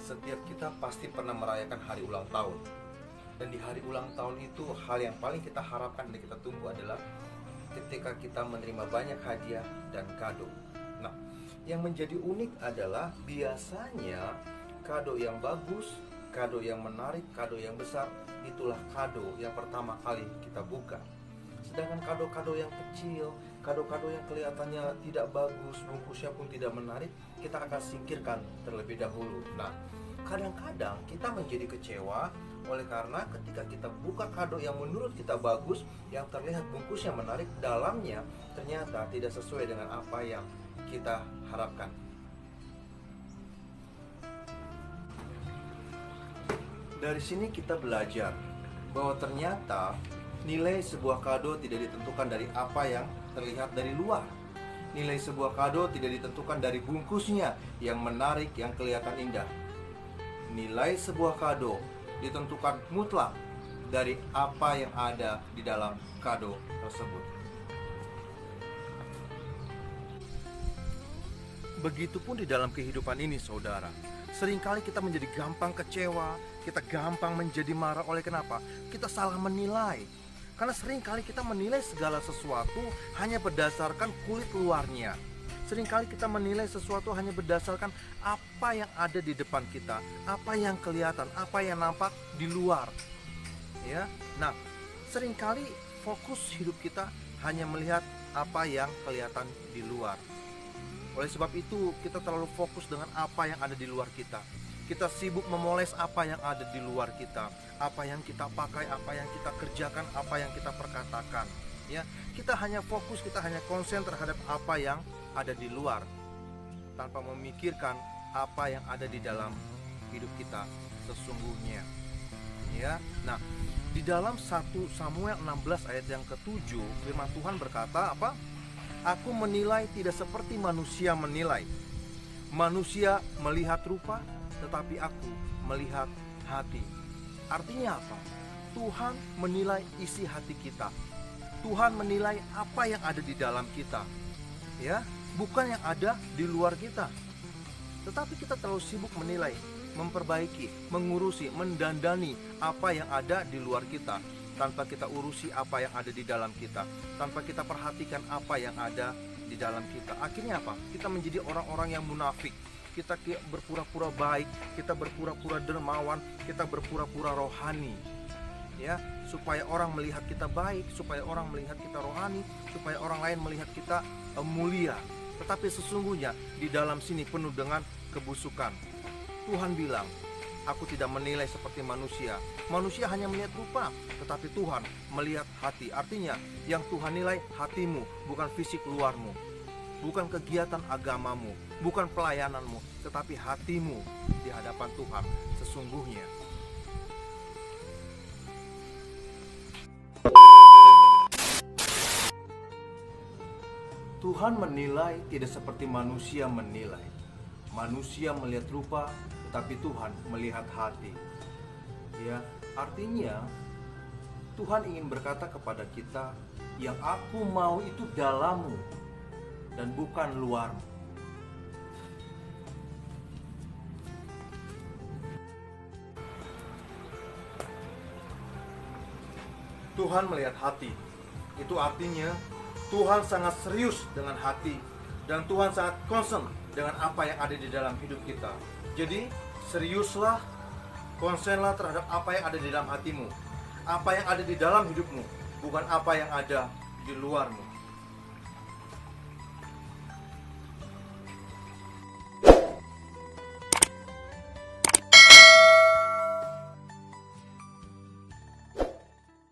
Setiap kita pasti pernah merayakan hari ulang tahun. Dan di hari ulang tahun itu, hal yang paling kita harapkan dan kita tunggu adalah ketika kita menerima banyak hadiah dan kado. Nah, yang menjadi unik adalah biasanya kado yang bagus, kado yang menarik, kado yang besar, itulah kado yang pertama kali kita buka. Sedangkan kado-kado yang kecil, kado-kado yang kelihatannya tidak bagus, bungkusnya pun tidak menarik, kita akan singkirkan terlebih dahulu. Nah, kadang-kadang kita menjadi kecewa oleh karena ketika kita buka kado yang menurut kita bagus, yang terlihat bungkusnya menarik, dalamnya ternyata tidak sesuai dengan apa yang kita harapkan. Dari sini kita belajar bahwa ternyata nilai sebuah kado tidak ditentukan dari apa yang terlihat dari luar. Nilai sebuah kado tidak ditentukan dari bungkusnya yang menarik, yang kelihatan indah. Nilai sebuah kado ditentukan mutlak dari apa yang ada di dalam kado tersebut. Begitupun di dalam kehidupan ini, saudara. Seringkali kita menjadi gampang kecewa, kita gampang menjadi marah. Oleh kenapa? Kita salah menilai. Karena seringkali kita menilai segala sesuatu hanya berdasarkan kulit luarnya. Seringkali kita menilai sesuatu hanya berdasarkan apa yang ada di depan kita, apa yang kelihatan, apa yang nampak di luar. Ya, nah, seringkali fokus hidup kita hanya melihat apa yang kelihatan di luar. Oleh sebab itu, kita terlalu fokus dengan apa yang ada di luar kita. Kita sibuk memoles apa yang ada di luar kita, apa yang kita pakai, apa yang kita kerjakan, apa yang kita perkatakan. Ya, kita hanya fokus, kita hanya konsen terhadap apa yang ada di luar, tanpa memikirkan apa yang ada di dalam hidup kita sesungguhnya. Ya, nah, di dalam 1 Samuel 16 ayat yang ke-7, firman Tuhan berkata apa? Aku menilai tidak seperti manusia menilai. Manusia melihat rupa, tetapi aku melihat hati. Artinya apa? Tuhan menilai isi hati kita. Tuhan menilai apa yang ada di dalam kita. Ya, bukan yang ada di luar kita. Tetapi kita terlalu sibuk menilai, memperbaiki, mengurusi, mendandani apa yang ada di luar kita, tanpa kita urusi apa yang ada di dalam kita, tanpa kita perhatikan apa yang ada di dalam kita. Akhirnya apa? Kita menjadi orang-orang yang munafik. Kita berpura-pura baik, kita berpura-pura dermawan, kita berpura-pura rohani. Ya, supaya orang melihat kita baik, supaya orang melihat kita rohani, supaya orang lain melihat kita mulia. Tetapi sesungguhnya di dalam sini penuh dengan kebusukan. Tuhan bilang, aku tidak menilai seperti manusia. Manusia hanya melihat rupa, tetapi Tuhan melihat hati. Artinya, yang Tuhan nilai hatimu, bukan fisik luarmu, bukan kegiatan agamamu, bukan pelayananmu, tetapi hatimu di hadapan Tuhan sesungguhnya. Tuhan menilai tidak seperti manusia menilai. Manusia melihat rupa, tetapi Tuhan melihat hati. Ya, artinya Tuhan ingin berkata kepada kita, yang aku mau itu dalammu dan bukan luarmu. Tuhan melihat hati. Itu artinya Tuhan sangat serius dengan hati, dan Tuhan sangat concern dengan apa yang ada di dalam hidup kita. Jadi seriuslah, konsenlah terhadap apa yang ada di dalam hatimu, apa yang ada di dalam hidupmu, bukan apa yang ada di luarmu.